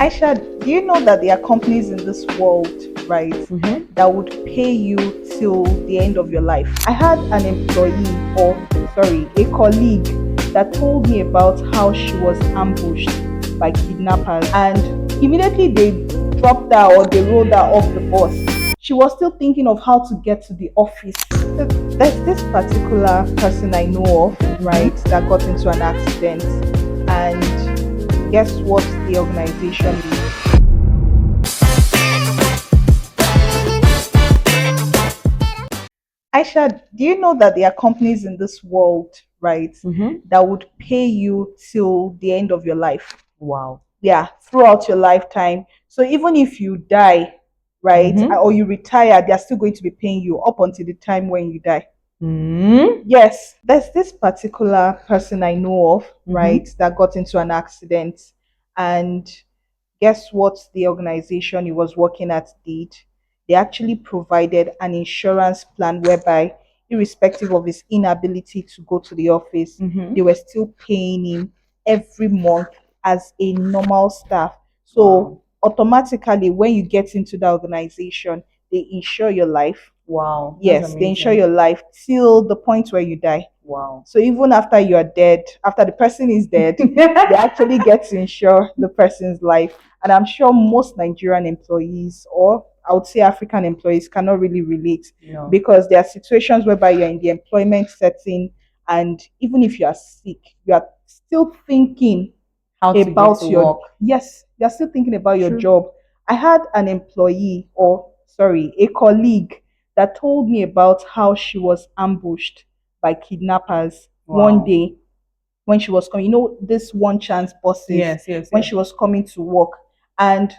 Aisha, do you know that there are companies in this world, right, that would pay you till the end of your life? I had an employee, or sorry, a colleague that told me about how she was ambushed by kidnappers, and immediately they dropped her or they rolled her off the bus. She was still thinking of how to get to the office. So there's this particular person I know of, right, that got into an accident, and guess what the organization is? Aisha, do you know that there are companies in this world, right, that would pay you till the end of your life? Wow. Yeah, throughout your lifetime. So even if you die, right, or you retire, they're still going to be paying you up until the time when you die. Yes, there's this particular person I know of, right, that got into an accident, and guess what the organization he was working at did? They actually provided an insurance plan whereby, irrespective of his inability to go to the office, they were still paying him every month as a normal staff. So Wow. automatically, when you get into the organization, they insure your life. Wow. That's Yes, they insure amazing. your life till the point where you die. Wow. So even after you're dead, after the person is dead, they actually get to insure the person's life. And I'm sure most Nigerian employees, or I would say African employees, cannot really relate No. because there are situations whereby you're in the employment setting, and even if you are sick, you are still thinking How to get about to your work. yes, you're still thinking about your True. job. I had an employee, or sorry, a colleague that told me about how she was ambushed by kidnappers one Wow. day when she was coming, this one chance buses, Yes. when she was coming to work. And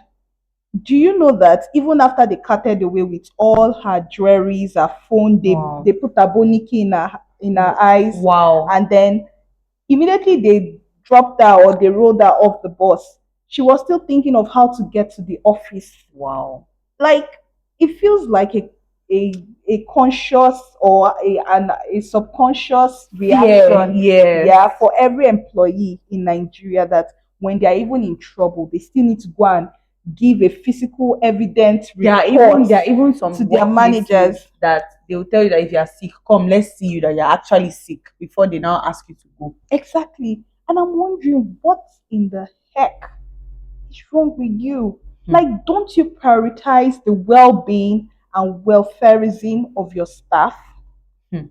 do you know that even after they carted away with all her jewelries, her phone, Wow. they put a boniki in her eyes, Wow. and then immediately they dropped her or they rolled her off the bus. She was still thinking of how to get to the office. Wow. Like, it feels like a, a conscious or a subconscious reaction, Yes. yeah, for every employee in Nigeria, that when they are even in trouble, they still need to go and give a physical evidence report There are even some to their workplaces managers. that they will tell you that if you are sick, come, let's see you that you're actually sick before they now ask you to go. Exactly. And I'm wondering, what in the heck is wrong with you? Hmm. Like, don't you prioritize the well-being and welfareism of your staff? Hmm.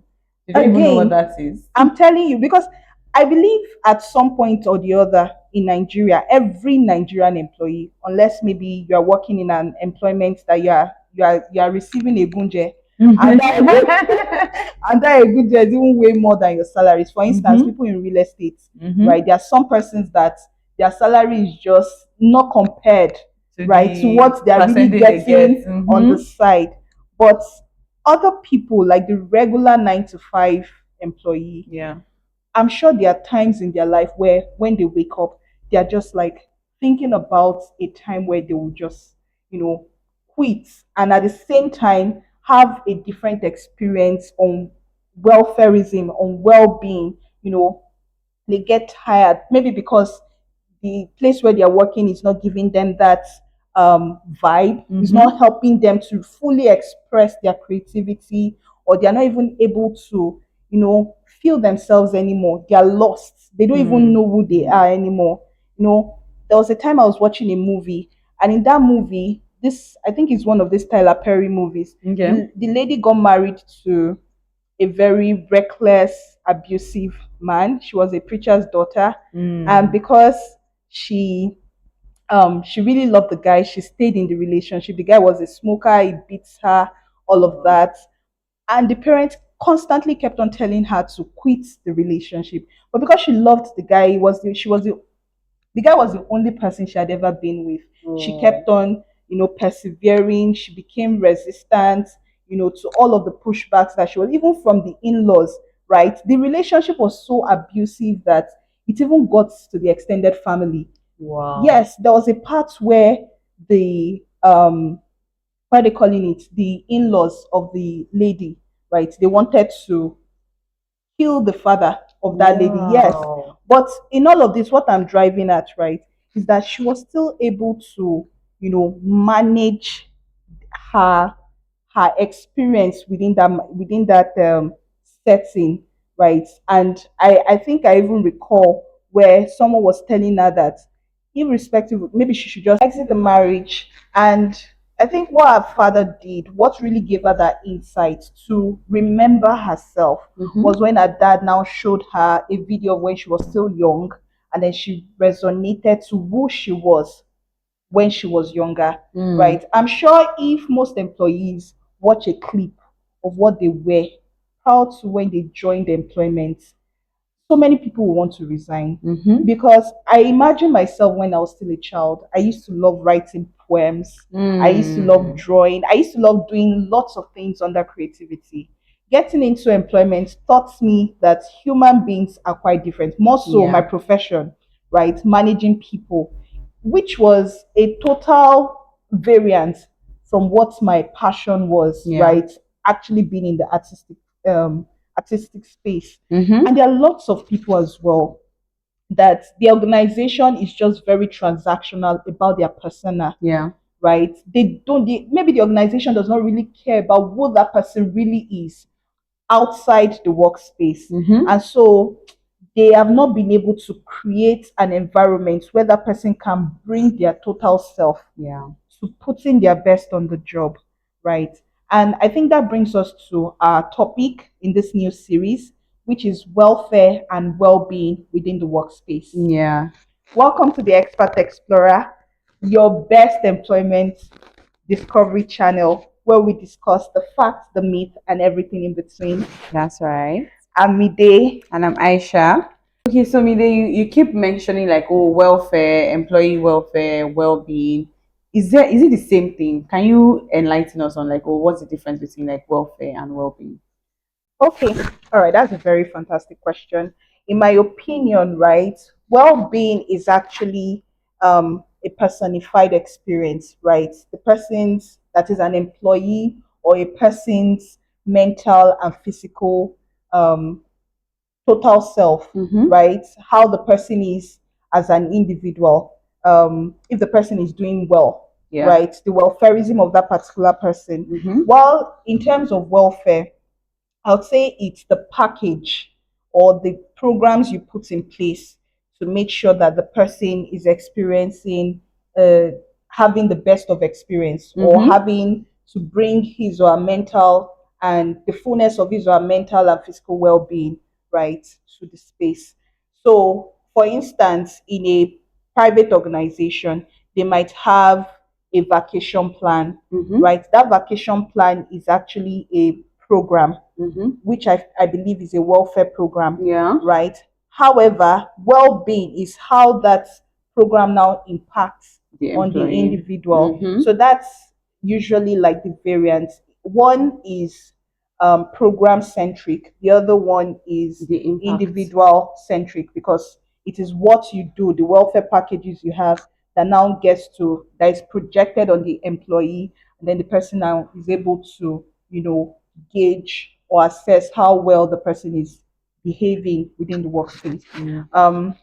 They don't even know what Again, that is. I'm telling you, because I believe at some point or the other in Nigeria, every Nigerian employee, unless maybe you are working in an employment that you are receiving a gunje, and that a gunje is even way more than your salaries. For instance, people in real estate, right? There are some persons that their salary is just not compared, To right, to the what they're really percentage they get. getting on the side. But other people, like the regular 9 to 5 employee, Yeah. I'm sure there are times in their life where when they wake up, they're just like thinking about a time where they will just, quit, and at the same time have a different experience on welfareism, on well-being. They get tired, maybe because the place where they're working is not giving them that vibe, is not helping them to fully express their creativity, or they're not even able to, feel themselves anymore. They're lost. They don't even know who they are anymore. There was a time I was watching a movie, and in that movie, this I think is one of these Tyler Perry movies. Okay. The lady got married to a very reckless, abusive man. She was a preacher's daughter, and because she she really loved the guy, she stayed in the relationship. The guy was a smoker, he beats her, all of that, and the parents constantly kept on telling her to quit the relationship. But because she loved the guy, the guy was the only person she had ever been with. She kept on, persevering. She became resistant, to all of the pushbacks that she was, even from the in-laws, right? The relationship was so abusive that it even got to the extended family. Wow. Yes, there was a part where the what are they calling it? The in-laws of the lady, right? They wanted to kill the father of that lady. Yes. Wow. But in all of this, what I'm driving at, right, is that she was still able to, manage her her experience within that setting, right? And I think I even recall where someone was telling her that irrespective, maybe she should just exit the marriage. And I think what her father did, what really gave her that insight to remember herself, was when her dad now showed her a video of when she was still young, and then she resonated to who she was when she was younger, right? I'm sure if most employees watch a clip of what they were prior to when they joined employment, so many people will want to resign. Because I imagine myself when I was still a child. I used to love writing poems. I used to love drawing. I used to love doing lots of things under creativity. Getting into employment taught me that human beings are quite different. More so, my Yeah. profession, right? Managing people, which was a total variance from what my passion was, Yeah. right? Actually being in the artistic space. Mm-hmm. And there are lots of people as well that the organization is just very transactional about their persona, Yeah. right? Maybe the organization does not really care about who that person really is outside the workspace. Mm-hmm. And so they have not been able to create an environment where that person can bring their total self Yeah. to putting their best on the job, right? And I think that brings us to our topic in this new series, which is welfare and well being within the workspace. Yeah. Welcome to the Expert Explorer, your best employment discovery channel, where we discuss the facts, the myth, and everything in between. That's right. I'm Mide. And I'm Aisha. Okay, so Mide, you keep mentioning like, oh, welfare, employee welfare, well-being. Is it the same thing? Can you enlighten us on like, oh, what's the difference between like welfare and well-being? Okay, all right, that's a very fantastic question. In my opinion, right, well being is actually a personified experience, right? The person's, that is an employee, or a person's mental and physical um, total self, Mm-hmm. right? How the person is as an individual, if the person is doing well, Yeah. right? The welfareism of that particular person. Mm-hmm. While in terms of welfare, I would say it's the package or the programs you put in place to make sure that the person is experiencing, uh, having the best of experience, or Mm-hmm. having to bring his or her mental and the fullness of his or her mental and physical well being, right, to the space. So, for instance, in a private organization, they might have a vacation plan, Mm-hmm. right? That vacation plan is actually a program, Mm-hmm. which I believe is a welfare program, Yeah. right? However, well being is how that program now impacts The on the employee. individual. Mm-hmm. So that's usually like the variants. One is program centric, the other one is The impact. individual centric, because it is what you do, the welfare packages you have, that is projected on the employee, and then the person now is able to, gauge or assess how well the person is behaving within the workspace. Mm. Um,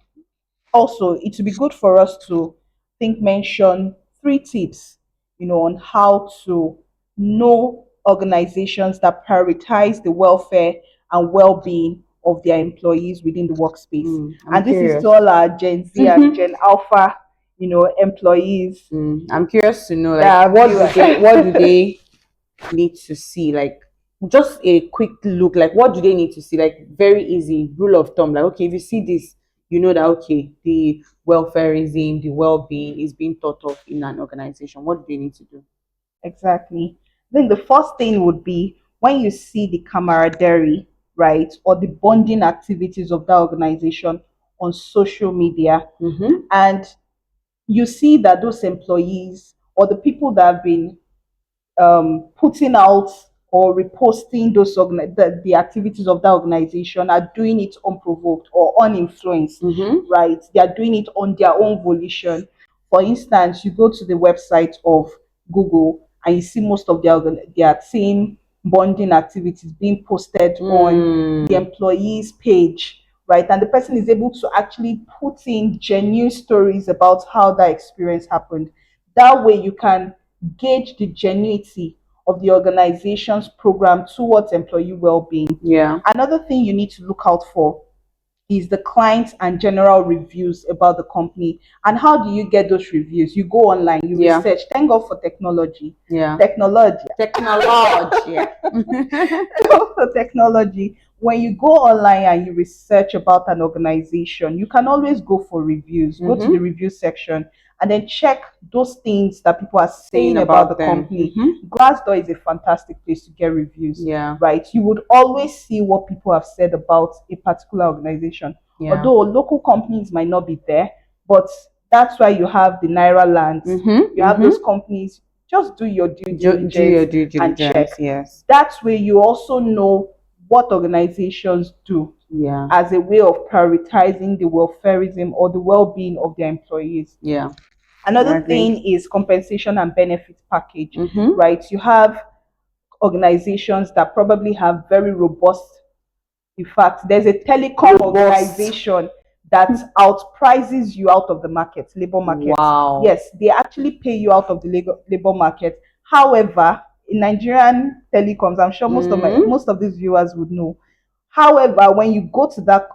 Also, it would be good for us to mention three tips, on how to know organizations that prioritize the welfare and well-being of their employees within the workspace. I'm And this is to curious. all our Gen Z and Gen Alpha, employees I'm curious to know like that what do they need to see, like just a quick look, like what do they need to see, like very easy rule of thumb, like okay, if you see this, you know that okay, the welfareism, the well-being is being thought of in an organization. What do they need to do? Exactly. Then the first thing would be when you see the camaraderie, right, or the bonding activities of that organization on social media, Mm-hmm. and you see that those employees or the people that have been putting out or reposting the activities of that organization are doing it unprovoked or uninfluenced, Mm-hmm. right? They are doing it on their own volition. For instance, you go to the website of Google and you see most of their team bonding activities being posted on the Mm. employees page, right? And the person is able to actually put in genuine stories about how that experience happened. That way, you can gauge the genuinity of the organization's program towards employee well-being. Yeah. Another thing you need to look out for is the clients and general reviews about the company. And how do you get those reviews? You go online, you Yeah. research. Thank God for technology. Yeah. Technology. Technology. Yeah. For technology. When you go online and you research about an organization, you can always go for reviews. Go to the review section and then check those things that people are Saying saying about the about them. company. Glassdoor is a fantastic place to get reviews. Yeah. Right? You would always see what people have said about a particular organization. Yeah. Although local companies might not be there, but that's why you have the Naira Lands. You have those companies. Just do your due Do your diligence due and check. diligence. Yes. That way, you also know what organizations do Yeah. as a way of prioritizing the welfareism or the well-being of their employees. Yeah. I Another agree. thing is compensation and benefits package, Mm-hmm. right? You have organizations that probably have very robust. In fact, there's a telecom organization that outprices you out of the market, labor market. Wow. Yes, they actually pay you out of the labor market. However, in Nigerian telecoms, I'm sure most of these viewers would know. However, when you go to that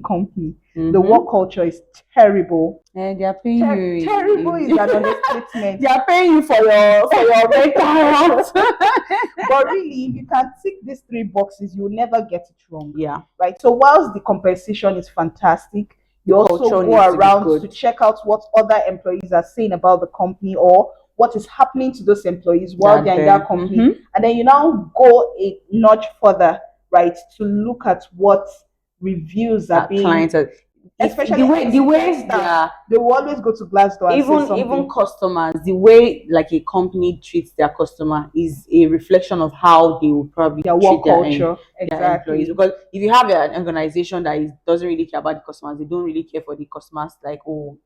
company, the work culture is terrible. They are paying you. Terrible is an understatement. They are paying you for your mental health. But really, if you can tick these three boxes, you will never get it wrong. Yeah. Right. So whilst the compensation is fantastic, you The also culture go needs to be around good. to check out what other employees are saying about the company or what is happening to those employees while they're in that company. And then you now go a notch further, right, to look at what reviews are being Clients are, especially the way staff, they will always go to Glassdoor and say something. even customers, the way like a company treats their customer is a reflection of how they will probably their treat work culture. their employees. Because if you have an organization that doesn't really care about the customers, they don't really care for the customers like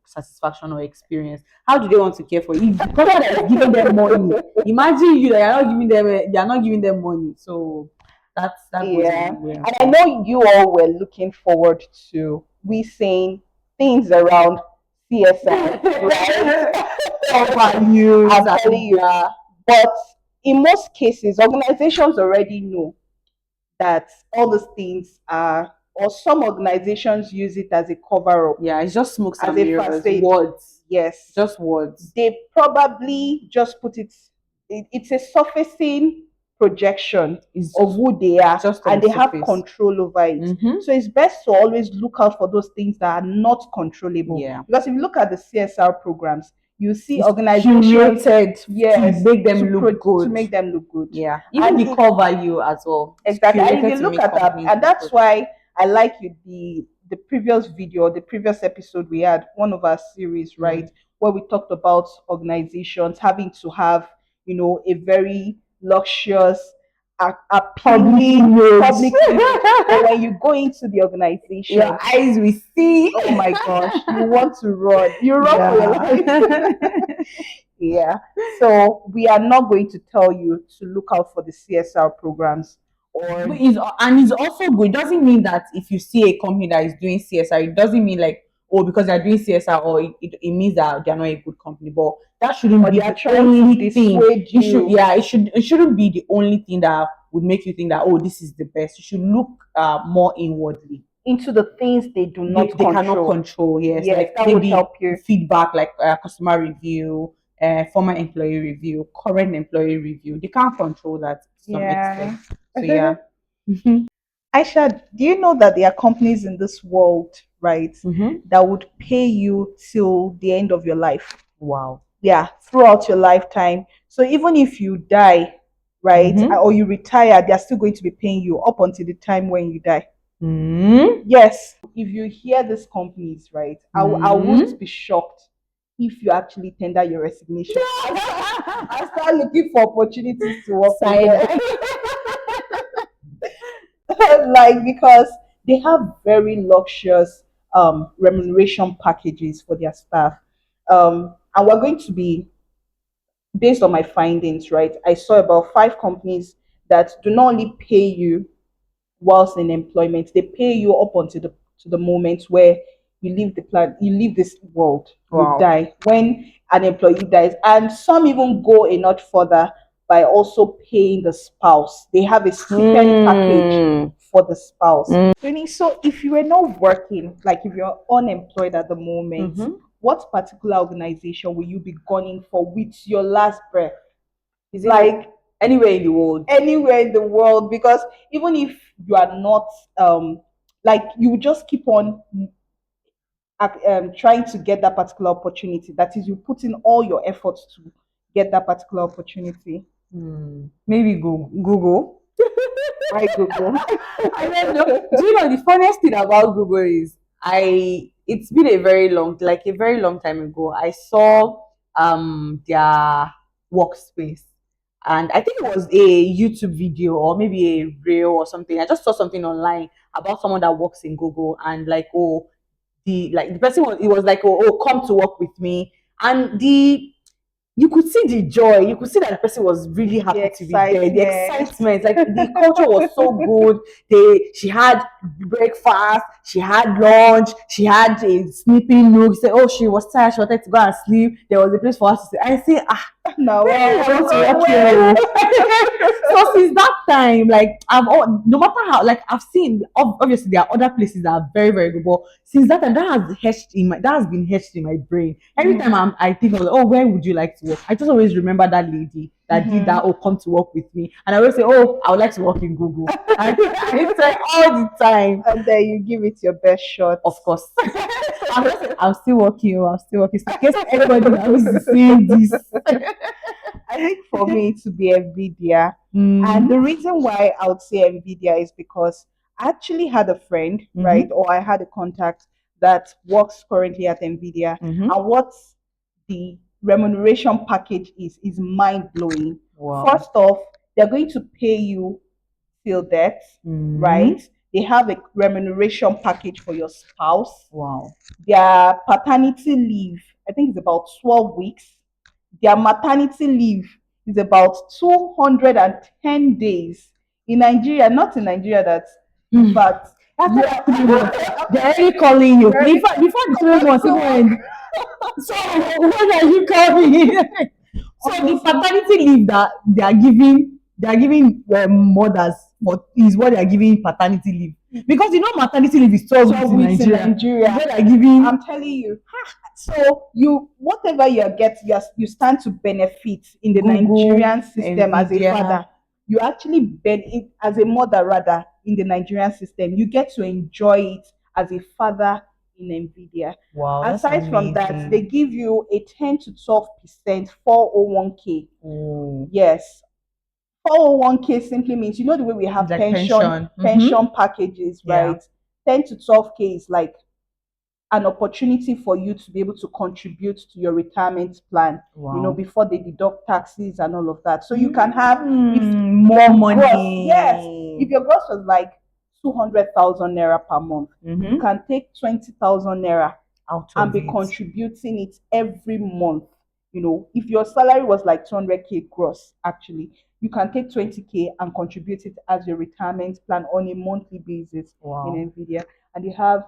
satisfaction or experience. How do they want to care for you? If the customer that is giving them money, imagine you that you're not giving them money. So that goes Yeah. anywhere. And I know you all were looking forward to we saying things around CSR, right? Values I'm telling you. But in most cases, organizations already know that all those things are, or some organizations use it as a cover up. Yeah, it's just smokes as and a mirrors, facade. words. Yes. Just words. They probably just put it's a surfacing projection of who they are, just and they have surface. control over it. So it's best to always look out for those things that are not controllable. Yeah. Because if you look at the CSR programs, you see organizations to make them look good. To make them look good. Yeah. Even the core value as well. Exactly. And if you look at that, and that's why I like you the previous video, the previous episode we had, one of our series, right, where we talked about organizations having to have, a very luxurious, appealing public image. But when you go into the organization, your eyes will see. Oh my gosh, you want to run. You run for your life. Yeah. So we are not going to tell you to look out for the CSR programs. And it's also good. It doesn't mean that if you see a company that is doing CSR, it doesn't mean like, because they're doing CSR, or it means that they're not a good company. But that shouldn't be the only thing. It shouldn't be the only thing that would make you think that, this is the best. You should look more inwardly into the things they do not they cannot control. Yes, like that would help you. Feedback, like customer review, former employee review, current employee review. They can't control that to some extent. So yeah. Aisha, do you know that there are companies in this world, right, that would pay you till the end of your life? Wow. Yeah, throughout your lifetime. So even if you die, right, or you retire, they're still going to be paying you up until the time when you die. Yes. If you hear these companies, right, I wouldn't be shocked if you actually tender your resignation. I start looking for opportunities to work with them. Like, because they have very luxurious remuneration packages for their staff. And we're going to be, based on my findings, right, I saw about 5 companies that do not only pay you whilst in employment, they pay you up until to the moment where you leave the planet, you leave this world, you Wow. die. When an employee dies, and some even go a notch further by also paying the spouse. They have a stipend package Mm. for the spouse. So if you were not working, like if you're unemployed at the moment, Mm-hmm. what particular organization will you be gunning for with your last breath? Is it Like anywhere in the world? anywhere in the world, because even if you are not like you just keep on trying to get that particular opportunity. That is, you put in all your efforts to get that particular opportunity. Maybe Google. Why Google? I don't know. Do you know the funniest thing about Google is it's been a very long time ago. I saw their workspace, and I think it was a YouTube video or maybe a reel or something. I just saw something online about someone that works in Google, and like, oh, the person was, it was like, oh, come to work with me, and the you could see the joy. You could see that the person was really The happy to be there. The excitement. excitement, like the culture was so good. She had breakfast, she had lunch, she had a sleeping nook. She said, oh, she was tired, she wanted to go and sleep. There was a place for us to stay. I say, Now, maybe I want to well, work here. So since that time, like no matter how, like I've seen, obviously there are other places that are very very good, but since that time, that has been etched in my brain. Every time I think of, oh, where would you like to work? I just always remember that lady that did that. Oh, come to work with me, and I always say, oh, I would like to work in Google. I say all the time. and then you give it your best shot. Of course. I'm still working. I'm still working. So in case everybody that is seeing this. I think for me to be Nvidia, and Mm-hmm. the reason why I would say Nvidia is because I actually had a friend, Mm-hmm. right, or I had a contact that works currently at Nvidia, Mm-hmm. and what the remuneration package is mind blowing. Wow. First off, they're going to pay you till death, Mm-hmm. right? They have a remuneration package for your spouse. Wow. Their paternity leave, I think, is about 12 weeks. Their maternity leave is about 210 days. In Nigeria, not in Nigeria, that in fact, After yeah, that 3 months, they're already calling you. very Before the come 3 months to even work. end. So when are you coming? So the Honestly, paternity leave that they are giving mothers is what they are giving paternity leave, because maternity leave is 12 weeks 12 in weeks in Nigeria. Is Nigeria. what they are giving I'm telling you. So you whatever you get, you stand to benefit in the Google, Nigerian system as a Nvidia. father. You actually benefit as a mother rather in the Nigerian system. You get to enjoy it as a father in Nvidia. Wow, that's Aside from that, they amazing. give you a 10 to 12% 401k. Oh, Yes. 401k simply means, the way we it's have like pension pension. Mm-hmm. pension packages, Yeah. right? 10 to 12k is like an opportunity for you to be able to contribute to your retirement plan, Wow. before they deduct taxes and all of that. So you can have, if More your gross, yes, if money. your gross was like 200,000 naira per month, you Mm-hmm. can take 20,000 naira Out and of be it. contributing it every month. If your salary was like 200k gross, actually, you can take 20k and contribute it as your retirement plan on a monthly basis in Wow. Nvidia. And they have,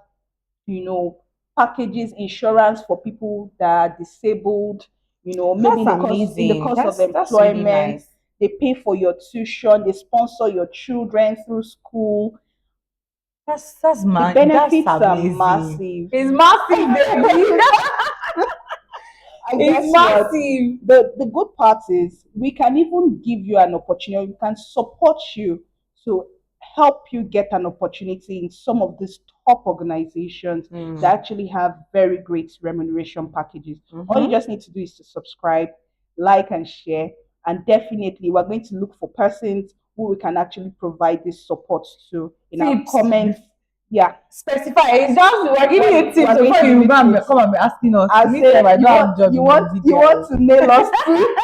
you know, packages, insurance for people that are disabled, maybe That's in the course amazing. of That's really employment. nice. They pay for your tuition, they sponsor your children through school. The That's benefits are amazing. massive. It's massive, baby. And It's guess what? massive. The good part is we can even give you an opportunity. We can support you to help you get an opportunity in some of these top organizations that Mm. actually have very great remuneration packages. All you Mm-hmm. just need to do is to subscribe, like, and share. And definitely, we're going to look for persons who we can actually provide this support to in our Tips. comments. Yeah, Specify. It's just we're giving you tips we're going before to give you you go and tips. come and be asking us. I Meantime, say I you don't have want job you in want you want Nvidia. to nail us too.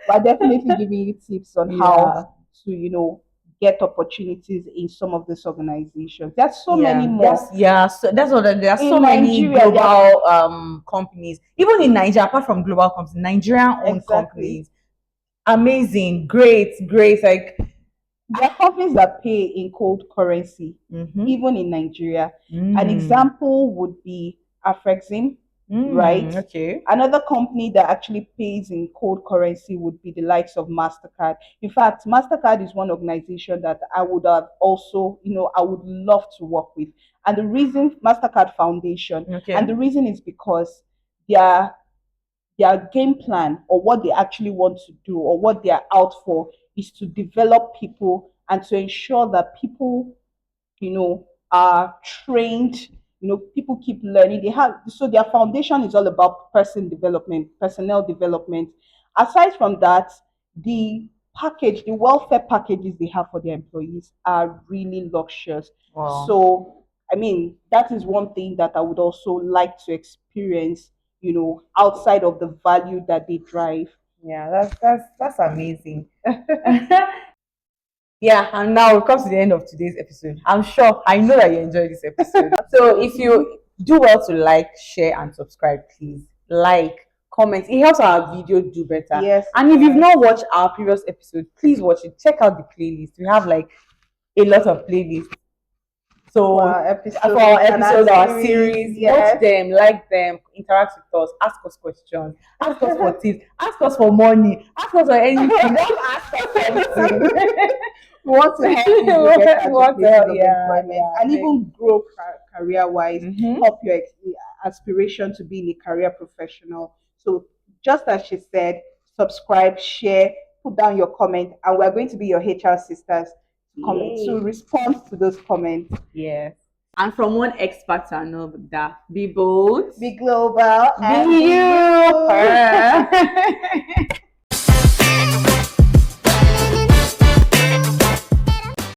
But definitely giving you tips on how Yeah. to get opportunities in some of these organizations. There's so many Yeah, that's more yeah. So that's what there are so in many Nigeria. There are global companies, even in Nigeria. Apart from global companies, Nigerian owned exactly. companies, amazing, great, great. Like There are companies that pay in cold currency, Mm-hmm. even in Nigeria. An Mm. example would be Afrexim, right? Okay. Another company that actually pays in cold currency would be the likes of MasterCard. In fact, MasterCard is one organization that I would have also, I would love to work with. And the reason MasterCard Foundation, and Okay. the reason is because their their game plan or what they actually want to do or what they are out for is to develop people and to ensure that people are trained. People keep learning. They have so their foundation is all about personnel development. Aside from that, the welfare packages they have for their employees are really luxurious. Wow. So, I mean, that is one thing that I would also like to experience, outside of the value that they drive. Yeah, that's amazing. Yeah, and now it comes to the end of today's episode. I know that you enjoyed this episode. So if Absolutely. you do well to like, share, and subscribe, please like, comment. It helps our video do better. Yes, it And if you've does. not watched our previous episode, please watch it. Check out the playlist. We have like a lot of playlists. For So our for our episodes and episode, our series, series, watch yes. them, like them, interact with us, ask us questions, ask us for tips, ask us for money, ask us for anything. Don't ask us for anything. We want to help you get out of What the places hell? of Yeah, employment yeah. and even grow career wise, Mm-hmm. help your aspiration to being a career professional. So, just as she said, subscribe, share, put down your comment, and we're going to be your HR sisters to comment to Yay. respond to those comments. Yes. And from one expert to another, be bold, Be global be and be you. you.